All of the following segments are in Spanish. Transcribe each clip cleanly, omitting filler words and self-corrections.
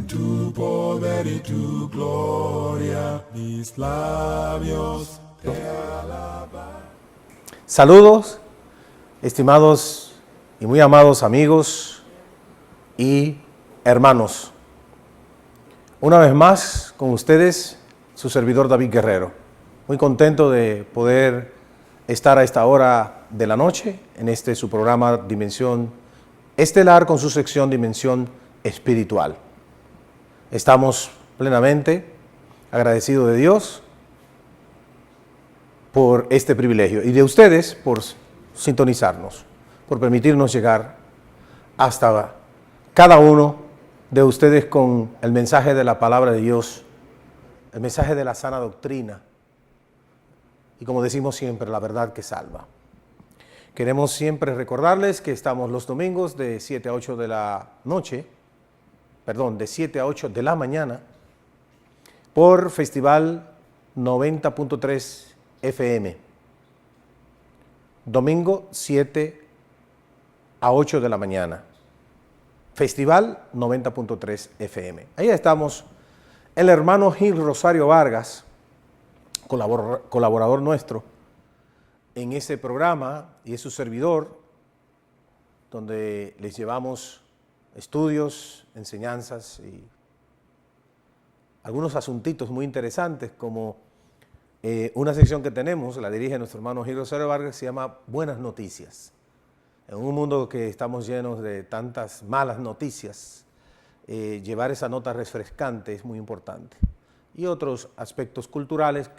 tu poder y tu gloria, mis labios te alaban. Saludos, estimados y muy amados amigos y hermanos. Una vez más con ustedes, su servidor David Guerrero. Muy contento de poder estar a esta hora de la noche en su programa Dimensión Estelar con su sección Dimensión Espiritual. Estamos plenamente agradecidos de Dios por este privilegio y de ustedes por sintonizarnos, por permitirnos llegar hasta cada uno de ustedes con el mensaje de la palabra de Dios, el mensaje de la sana doctrina y, como decimos siempre, la verdad que salva. Queremos siempre recordarles que estamos los domingos de 7 a 8 de la noche, de 7 a 8 de la mañana, por Festival 90.3 FM. Domingo 7 a 8 de la mañana. Festival 90.3 FM. Ahí estamos el hermano Gil Rosario Vargas, colaborador nuestro en ese programa, y es su servidor, donde les llevamos estudios, enseñanzas y algunos asuntitos muy interesantes, como una sección que tenemos, la dirige nuestro hermano Gil Rosario Vargas, se llama Buenas Noticias. En un mundo que estamos llenos de tantas malas noticias, llevar esa nota refrescante es muy importante. Y otros aspectos culturales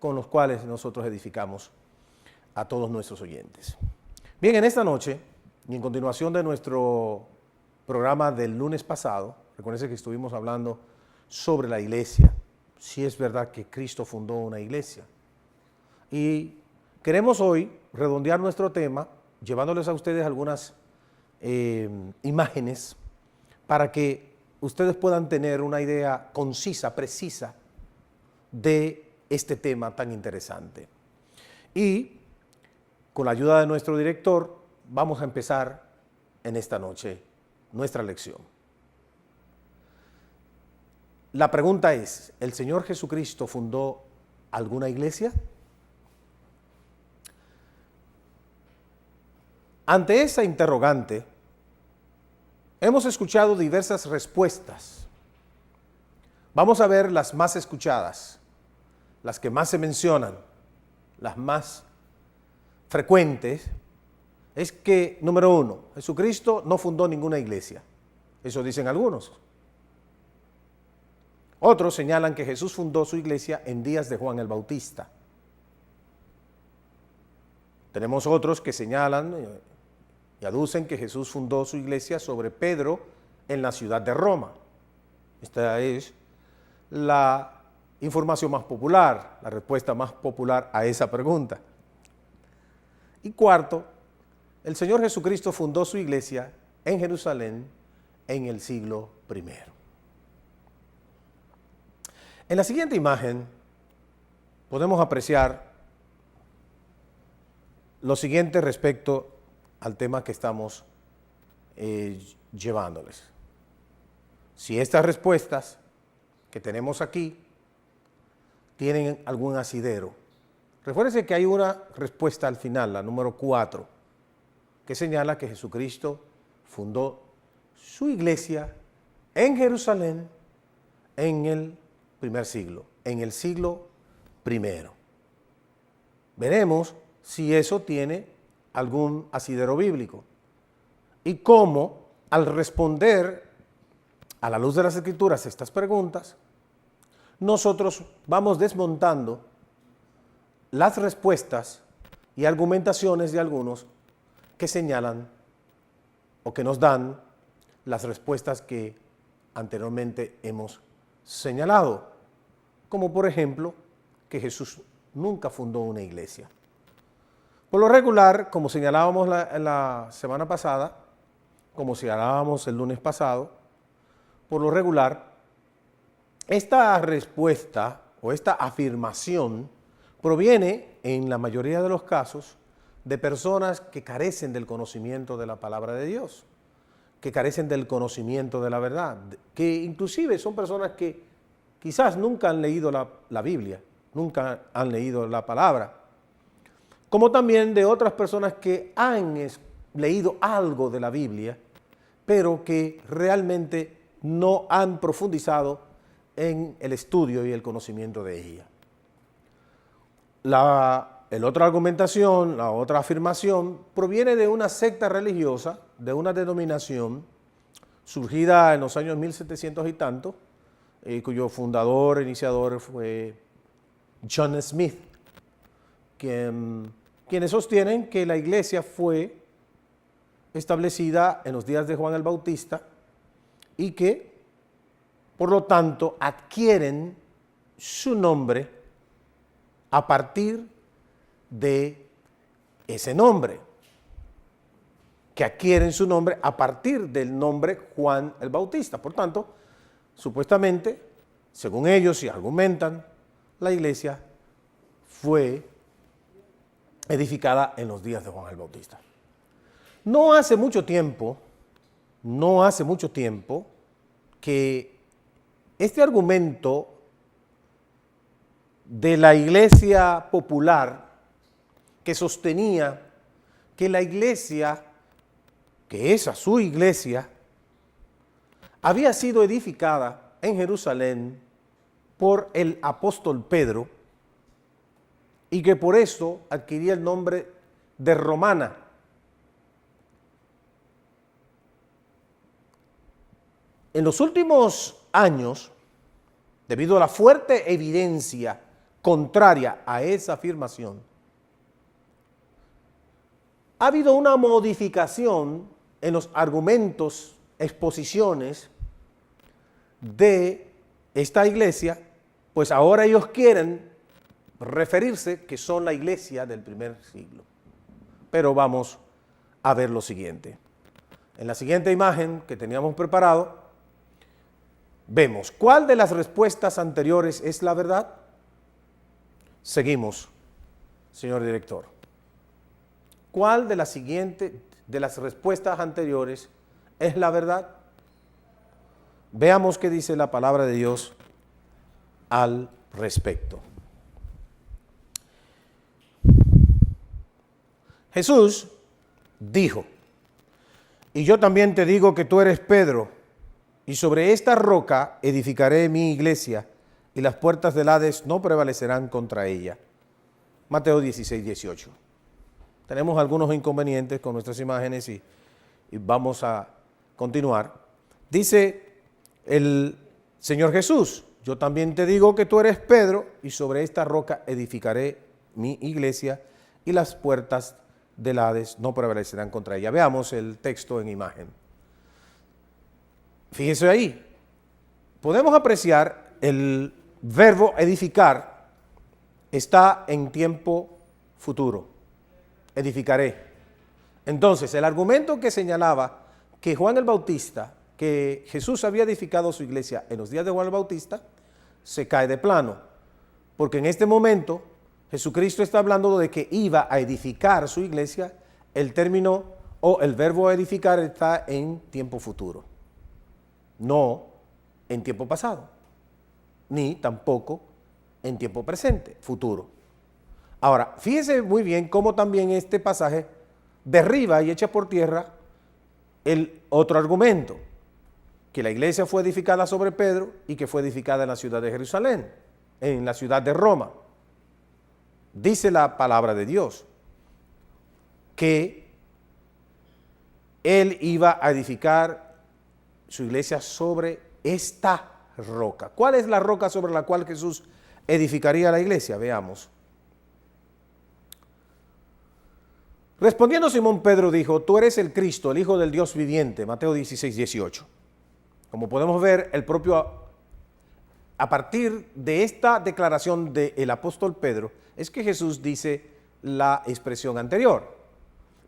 con los cuales nosotros edificamos a todos nuestros oyentes. Bien, en esta noche, y en continuación de nuestro programa del lunes pasado, recuerden que estuvimos hablando sobre la iglesia, si es verdad que Cristo fundó una iglesia. Y queremos hoy redondear nuestro tema, llevándoles a ustedes algunas imágenes para que ustedes puedan tener una idea concisa, precisa de este tema tan interesante. Y con la ayuda de nuestro director vamos a empezar en esta noche nuestra lección. La pregunta es, ¿el Señor Jesucristo fundó alguna iglesia? Ante esa interrogante, hemos escuchado diversas respuestas. Vamos a ver las más escuchadas, las que más se mencionan, las más frecuentes. Es que, número uno, Jesucristo no fundó ninguna iglesia. Eso dicen algunos. Otros señalan que Jesús fundó su iglesia en días de Juan el Bautista. Tenemos otros que señalan y aducen que Jesús fundó su iglesia sobre Pedro en la ciudad de Roma. Esta es la información más popular, la respuesta más popular a esa pregunta. Y cuarto, el Señor Jesucristo fundó su iglesia en Jerusalén en el siglo I. En la siguiente imagen podemos apreciar lo siguiente respecto al tema que estamos llevándoles. Si estas respuestas que tenemos aquí tienen algún asidero. Recuérdense que hay una respuesta al final, la número 4, que señala que Jesucristo fundó su iglesia en Jerusalén en el primer siglo, en el siglo I. Veremos si eso tiene algún asidero bíblico y cómo, al responder a la luz de las Escrituras estas preguntas, nosotros vamos desmontando las respuestas y argumentaciones de algunos que señalan o que nos dan las respuestas que anteriormente hemos señalado, como por ejemplo que Jesús nunca fundó una iglesia. Por lo regular, como señalábamos la semana pasada, como señalábamos el lunes pasado, por lo regular, esta respuesta o esta afirmación proviene, en la mayoría de los casos, de personas que carecen del conocimiento de la palabra de Dios, que carecen del conocimiento de la verdad, que inclusive son personas que quizás nunca han leído la Biblia, nunca han leído la palabra, como también de otras personas que han leído algo de la Biblia, pero que realmente no han profundizado en el estudio y el conocimiento de ella. La otra argumentación, la otra afirmación, proviene de una secta religiosa, de una denominación surgida en los años 1700 y tanto, cuyo fundador e iniciador fue John Smith, quienes sostienen que la iglesia fue establecida en los días de Juan el Bautista y que, por lo tanto, adquieren su nombre a partir de ese nombre, que adquieren su nombre a partir del nombre Juan el Bautista. Por tanto, supuestamente, según ellos y argumentan, la iglesia fue edificada en los días de Juan el Bautista. No hace mucho tiempo que este argumento de la iglesia popular que sostenía que la iglesia, que esa su iglesia, había sido edificada en Jerusalén por el apóstol Pedro y que por eso adquiría el nombre de romana. En los últimos años, debido a la fuerte evidencia contraria a esa afirmación, ha habido una modificación en los argumentos, exposiciones de esta iglesia, pues ahora ellos quieren referirse que son la iglesia del primer siglo. Pero vamos a ver lo siguiente. En la siguiente imagen que teníamos preparado, vemos cuál de las respuestas anteriores es la verdad. Seguimos, señor director. ¿Cuál de las respuestas anteriores es la verdad? Veamos qué dice la palabra de Dios al respecto. Jesús dijo: y yo también te digo que tú eres Pedro, y sobre esta roca edificaré mi iglesia, y las puertas del Hades no prevalecerán contra ella. Mateo 16, 18. Tenemos algunos inconvenientes con nuestras imágenes y vamos a continuar. Dice el Señor Jesús: yo también te digo que tú eres Pedro, y sobre esta roca edificaré mi iglesia, y las puertas del Hades no prevalecerán contra ella. Veamos el texto en imagen. Fíjese ahí, podemos apreciar el verbo edificar está en tiempo futuro. Edificaré. Entonces, el argumento que señalaba que Juan el Bautista, que Jesús había edificado su iglesia en los días de Juan el Bautista, se cae de plano, porque en este momento Jesucristo está hablando de que iba a edificar su iglesia. El término o el verbo edificar está en tiempo futuro, no en tiempo pasado, ni tampoco en tiempo presente, futuro. Ahora, fíjese muy bien cómo también este pasaje derriba y echa por tierra el otro argumento, que la iglesia fue edificada sobre Pedro y que fue edificada en la ciudad de Jerusalén, en la ciudad de Roma. Dice la palabra de Dios que él iba a edificar su iglesia sobre esta roca. ¿Cuál es la roca sobre la cual Jesús edificaría la iglesia? Veamos. Respondiendo Simón Pedro dijo: tú eres el Cristo, el Hijo del Dios viviente. Mateo 16, 18. Como podemos ver, a partir de esta declaración del apóstol Pedro, es que Jesús dice la expresión anterior.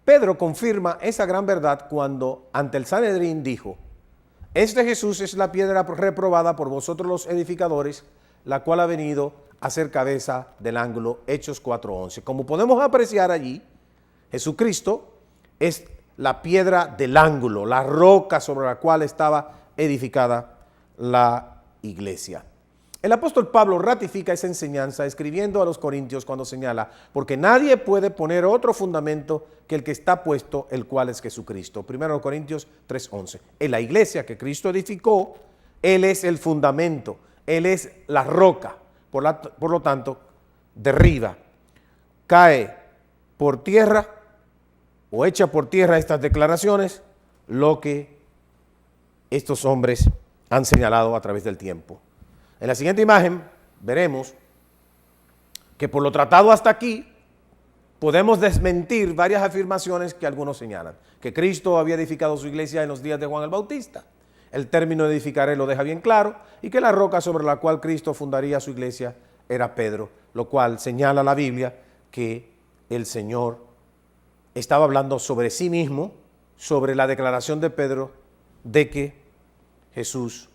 Pedro confirma esa gran verdad cuando ante el Sanedrín dijo: este Jesús es la piedra reprobada por vosotros los edificadores, la cual ha venido a ser cabeza del ángulo. Hechos 4:11. Como podemos apreciar allí, Jesucristo es la piedra del ángulo, la roca sobre la cual estaba edificada la iglesia. El apóstol Pablo ratifica esa enseñanza escribiendo a los Corintios cuando señala, porque nadie puede poner otro fundamento que el que está puesto, el cual es Jesucristo. 1 Corintios 3:11. En la iglesia que Cristo edificó, Él es el fundamento, Él es la roca. Por lo tanto, derriba, cae por tierra o echa por tierra estas declaraciones, lo que estos hombres han señalado a través del tiempo. En la siguiente imagen veremos que por lo tratado hasta aquí podemos desmentir varias afirmaciones que algunos señalan. Que Cristo había edificado su iglesia en los días de Juan el Bautista. El término edificaré lo deja bien claro, y que la roca sobre la cual Cristo fundaría su iglesia era Pedro, lo cual señala la Biblia que el Señor estaba hablando sobre sí mismo, sobre la declaración de Pedro de que Jesús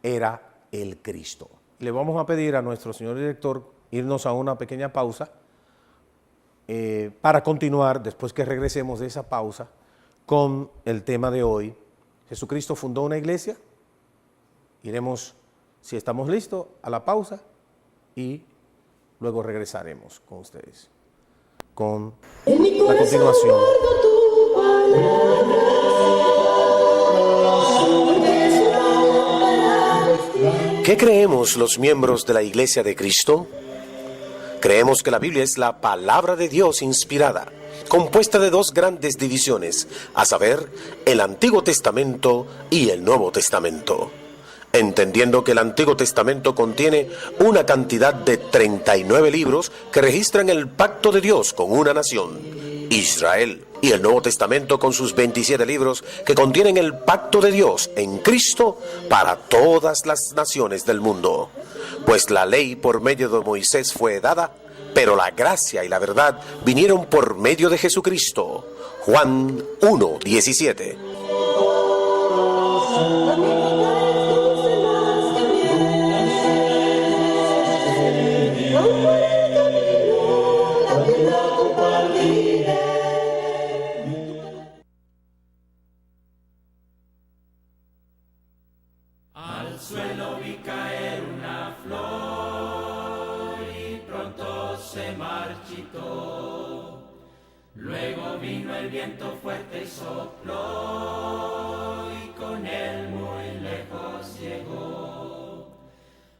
era el Cristo. Le vamos a pedir a nuestro señor director irnos a una pequeña pausa para continuar, después que regresemos de esa pausa, con el tema de hoy. Jesucristo fundó una iglesia. Iremos, si estamos listos, a la pausa y luego regresaremos con ustedes con la continuación. ¿Qué creemos los miembros de la Iglesia de Cristo? Creemos que la Biblia es la palabra de Dios inspirada, compuesta de dos grandes divisiones, a saber, el Antiguo Testamento y el Nuevo Testamento. Entendiendo que el Antiguo Testamento contiene una cantidad de 39 libros que registran el pacto de Dios con una nación, Israel, y el Nuevo Testamento con sus 27 libros que contienen el pacto de Dios en Cristo para todas las naciones del mundo. Pues la ley por medio de Moisés fue dada, pero la gracia y la verdad vinieron por medio de Jesucristo. Juan 1:17. Al suelo vi caer una flor y pronto se marchitó. Luego vino el viento fuerte y sopló y con él muy lejos llegó.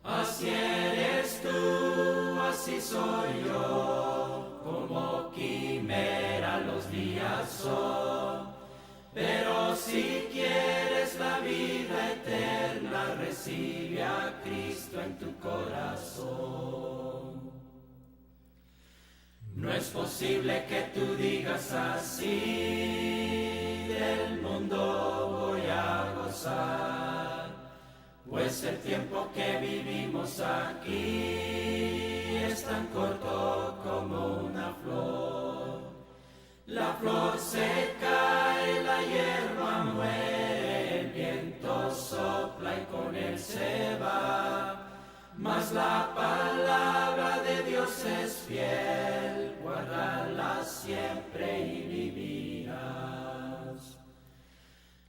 Así eres tú, así soy yo, como quimera los días son. Pero si quieres la vida eterna, recibe a Cristo en tu corazón. No es posible que tú digas así, del mundo voy a gozar, pues el tiempo que vivimos aquí es tan corto como una flor. La flor se cae, la hierba muere, el viento sopla y con él se va. Mas la palabra de Dios es fiel, guárdala siempre y vivirás.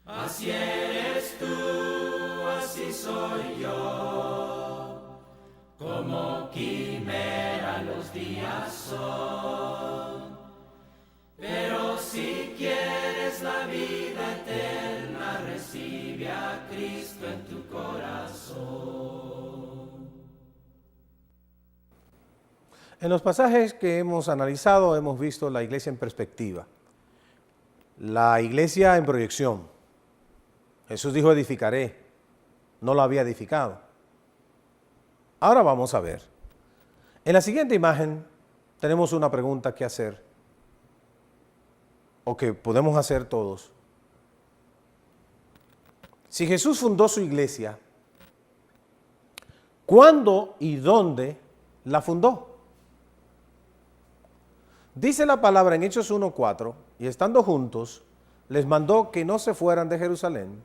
Así eres tú, así soy yo, como quimera los días son. Pero si quieres la vida eterna, recibe a Cristo en tu corazón. En los pasajes que hemos analizado hemos visto la iglesia en perspectiva, la iglesia en proyección. Jesús dijo edificaré, no la había edificado. Ahora vamos a ver. En la siguiente imagen tenemos una pregunta que hacer, o que podemos hacer todos. Si Jesús fundó su iglesia, ¿cuándo y dónde la fundó? Dice la palabra en Hechos 1:4, y estando juntos, les mandó que no se fueran de Jerusalén,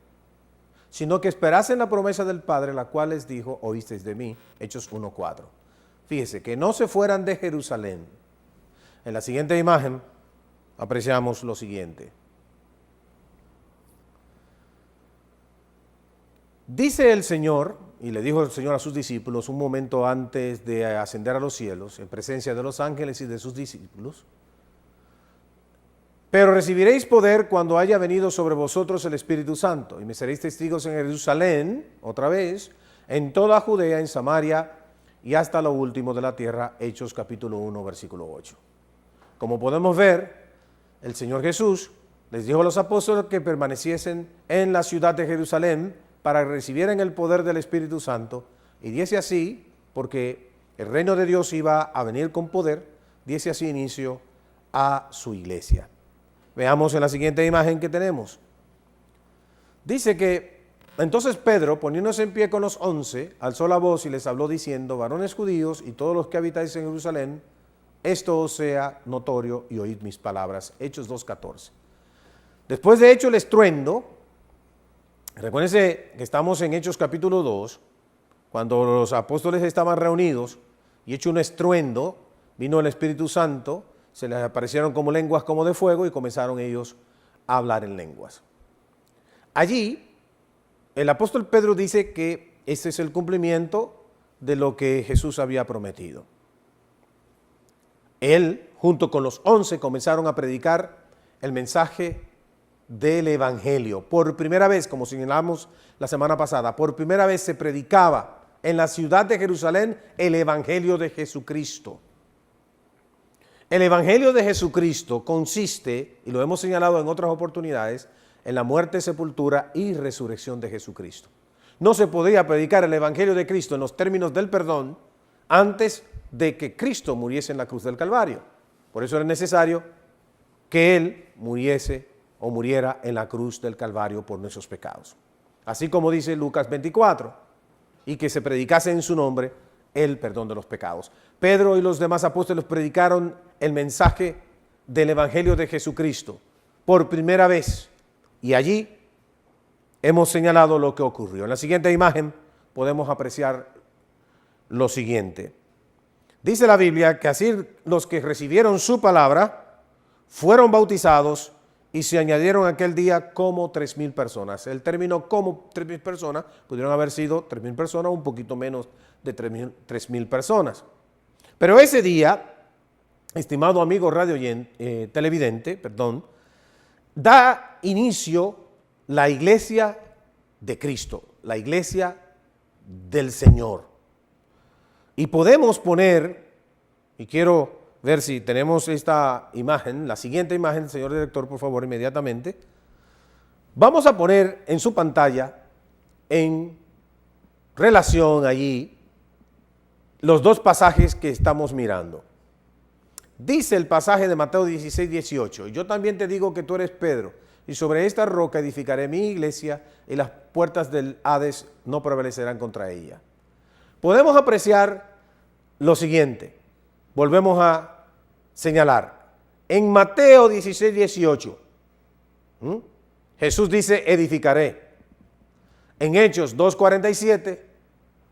sino que esperasen la promesa del Padre, la cual les dijo, oísteis de mí. Hechos 1:4. Fíjese, que no se fueran de Jerusalén. En la siguiente imagen apreciamos lo siguiente. Dice el Señor, y le dijo el Señor a sus discípulos un momento antes de ascender a los cielos, en presencia de los ángeles y de sus discípulos: pero recibiréis poder cuando haya venido sobre vosotros el Espíritu Santo, y me seréis testigos en Jerusalén, otra vez, en toda Judea, en Samaria y hasta lo último de la tierra. Hechos capítulo 1, versículo 8. Como podemos ver, el Señor Jesús les dijo a los apóstoles que permaneciesen en la ciudad de Jerusalén para que recibieran el poder del Espíritu Santo, y diese así, porque el reino de Dios iba a venir con poder, diese así inicio a su iglesia. Veamos en la siguiente imagen que tenemos. Dice que entonces Pedro, poniéndose en pie con los 11, alzó la voz y les habló diciendo: varones judíos y todos los que habitáis en Jerusalén, esto os sea notorio y oíd mis palabras. Hechos 2:14. Después de hecho el estruendo, recuérdense que estamos en Hechos capítulo 2, cuando los apóstoles estaban reunidos y hecho un estruendo, vino el Espíritu Santo, se les aparecieron como lenguas como de fuego y comenzaron ellos a hablar en lenguas. Allí, el apóstol Pedro dice que este es el cumplimiento de lo que Jesús había prometido. Él, junto con los 11, comenzaron a predicar el mensaje del Evangelio. Por primera vez, como señalamos la semana pasada, por primera vez se predicaba en la ciudad de Jerusalén el Evangelio de Jesucristo. El Evangelio de Jesucristo consiste, y lo hemos señalado en otras oportunidades, en la muerte, sepultura y resurrección de Jesucristo. No se podía predicar el Evangelio de Cristo en los términos del perdón antes de que Cristo muriese en la cruz del Calvario. Por eso era necesario que Él muriese o muriera en la cruz del Calvario por nuestros pecados. Así como dice Lucas 24, y que se predicase en su nombre el perdón de los pecados. Pedro y los demás apóstoles predicaron el mensaje del Evangelio de Jesucristo por primera vez, y allí hemos señalado lo que ocurrió. En la siguiente imagen podemos apreciar lo siguiente. Dice la Biblia que así los que recibieron su palabra fueron bautizados y se añadieron aquel día como 3,000 personas. El término como 3,000 personas, pudieron haber sido 3,000 personas, un poquito menos de 3,000 personas. Pero ese día, estimado amigo televidente, da inicio la iglesia de Cristo, la iglesia del Señor. Y podemos poner, y quiero ver si tenemos esta imagen, la siguiente imagen, señor director, por favor, inmediatamente. Vamos a poner en su pantalla, en relación allí, los dos pasajes que estamos mirando. Dice el pasaje de Mateo 16, 18, yo también te digo que tú eres Pedro, y sobre esta roca edificaré mi iglesia, y las puertas del Hades no prevalecerán contra ella. Podemos apreciar lo siguiente, volvemos a señalar, en Mateo 16, 18, Jesús dice edificaré. En Hechos 2:47,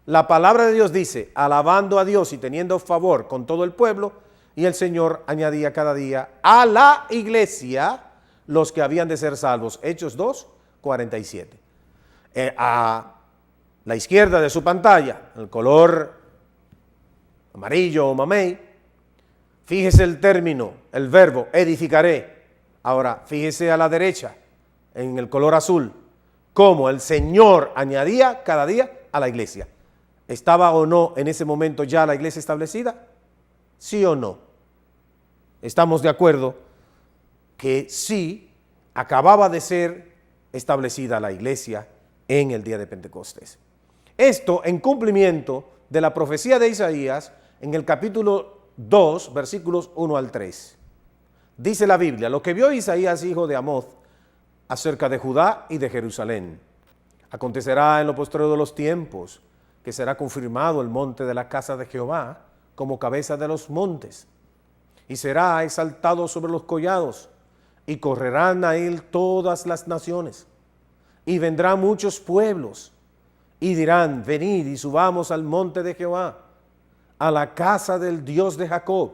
la palabra de Dios dice, alabando a Dios y teniendo favor con todo el pueblo, y el Señor añadía cada día a la iglesia los que habían de ser salvos. Hechos 2:47. A la izquierda de su pantalla, el color amarillo o mamey, fíjese el término, el verbo, edificaré. Ahora, fíjese a la derecha, en el color azul, cómo el Señor añadía cada día a la iglesia. ¿Estaba o no en ese momento ya la iglesia establecida? ¿Sí o no? Estamos de acuerdo que sí, acababa de ser establecida la iglesia en el día de Pentecostés. Esto en cumplimiento de la profecía de Isaías en el capítulo 2, versículos 1 al 3. Dice la Biblia, lo que vio Isaías, hijo de Amoz, acerca de Judá y de Jerusalén. Acontecerá en lo postrero de los tiempos, que será confirmado el monte de la casa de Jehová como cabeza de los montes, y será exaltado sobre los collados, y correrán a él todas las naciones, y vendrán muchos pueblos, y dirán, venid y subamos al monte de Jehová, a la casa del Dios de Jacob,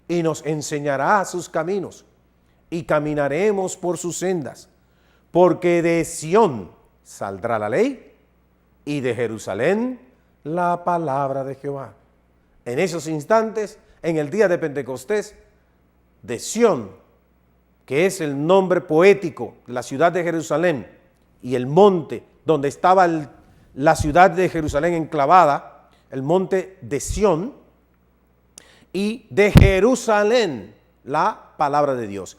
y nos enseñará sus caminos, y caminaremos por sus sendas, porque de Sión saldrá la ley, y de Jerusalén la palabra de Jehová. En esos instantes, en el día de Pentecostés, de Sión, que es el nombre poético de la ciudad de Jerusalén, y el monte donde estaba la ciudad de Jerusalén enclavada, el monte de Sión, y de Jerusalén la palabra de Dios.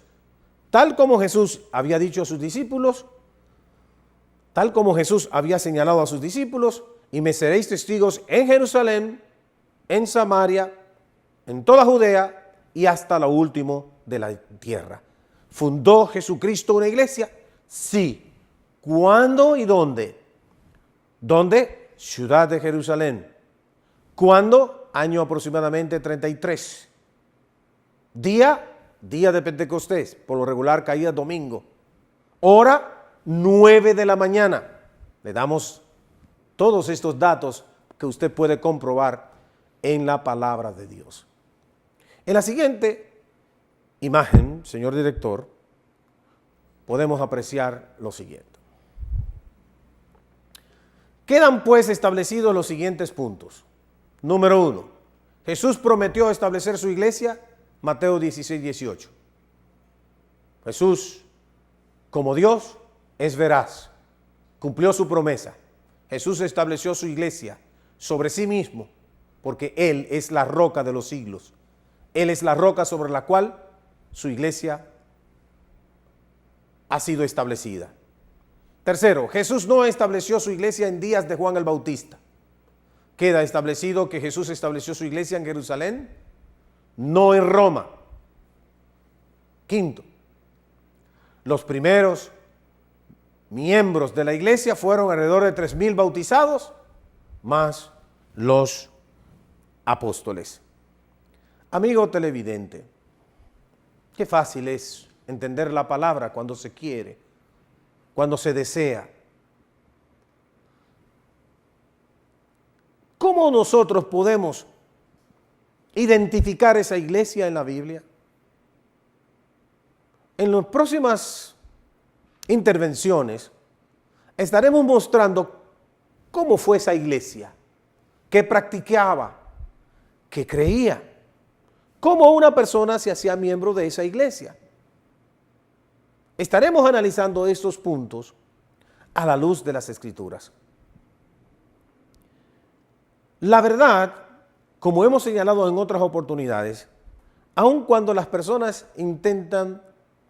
Tal como Jesús había dicho a sus discípulos, tal como Jesús había señalado a sus discípulos, y me seréis testigos en Jerusalén, en Samaria, en toda Judea y hasta lo último de la tierra. ¿Fundó Jesucristo una iglesia? Sí. ¿Cuándo y dónde? ¿Dónde? Ciudad de Jerusalén. ¿Cuándo? Año aproximadamente 33. Día de Pentecostés, por lo regular caía domingo. Hora 9 de la mañana. Le damos todos estos datos que usted puede comprobar en la palabra de Dios. En la siguiente imagen, señor director, podemos apreciar lo siguiente. Quedan pues establecidos los siguientes puntos. Número 1. Jesús prometió establecer su iglesia, Mateo 16, 18. Jesús, como Dios, es veraz. Cumplió su promesa. Jesús estableció su iglesia sobre sí mismo, porque Él es la roca de los siglos. Él es la roca sobre la cual su iglesia ha sido establecida. Tercero, Jesús no estableció su iglesia en días de Juan el Bautista. Queda establecido que Jesús estableció su iglesia en Jerusalén, no en Roma. Quinto, los primeros miembros de la iglesia fueron alrededor de 3,000 bautizados, más los apóstoles. Amigo televidente, qué fácil es entender la palabra cuando se quiere, cuando se desea. ¿Cómo nosotros podemos identificar esa iglesia en la Biblia? En las próximas intervenciones estaremos mostrando cómo fue esa iglesia, qué practicaba, qué creía, cómo una persona se hacía miembro de esa iglesia. Estaremos analizando estos puntos a la luz de las Escrituras. La verdad, como hemos señalado en otras oportunidades, aun cuando las personas intentan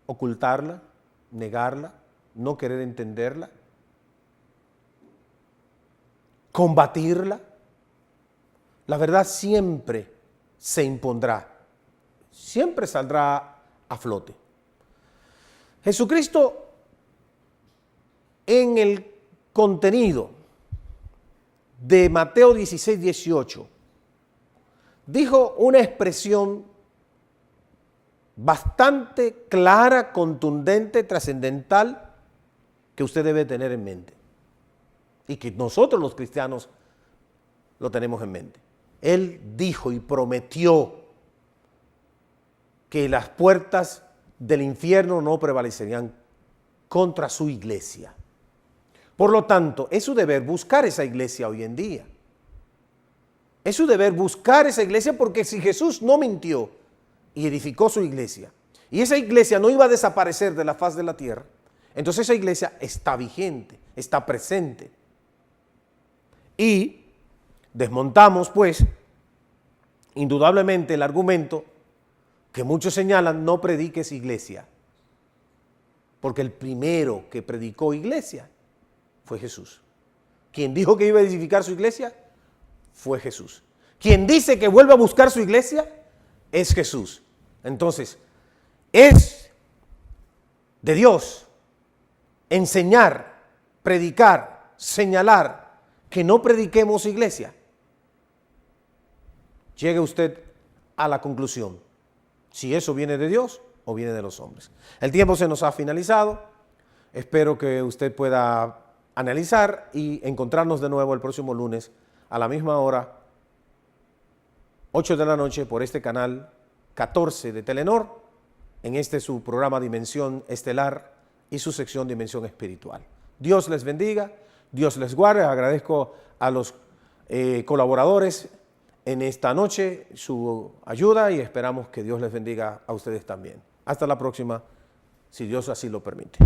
ocultarla, negarla, no querer entenderla, combatirla, la verdad siempre se impondrá, siempre saldrá a flote. Jesucristo, en el contenido de Mateo 16, 18, dijo una expresión bastante clara, contundente, trascendental, que usted debe tener en mente y que nosotros los cristianos lo tenemos en mente. Él dijo y prometió que las puertas del infierno no prevalecerían contra su iglesia. Por lo tanto, es su deber buscar esa iglesia hoy en día. Es su deber buscar esa iglesia, porque si Jesús no mintió y edificó su iglesia, y esa iglesia no iba a desaparecer de la faz de la tierra, entonces esa iglesia está vigente, está presente. Y desmontamos, pues, indudablemente el argumento que muchos señalan: no prediques iglesia, porque el primero que predicó iglesia fue Jesús. Quien dijo que iba a edificar su iglesia fue Jesús. Quien dice que vuelve a buscar su iglesia es Jesús. Entonces, es de Dios enseñar, predicar, señalar que no prediquemos iglesia. Llegue usted a la conclusión si eso viene de Dios o viene de los hombres. El tiempo se nos ha finalizado. Espero que usted pueda analizar y encontrarnos de nuevo el próximo lunes a la misma hora, 8 de la noche, por este canal 14 de Telenor, en su programa Dimensión Estelar y su sección Dimensión Espiritual. Dios les bendiga. Dios les guarde. Agradezco a los colaboradores en esta noche su ayuda y esperamos que Dios les bendiga a ustedes también. Hasta la próxima, si Dios así lo permite.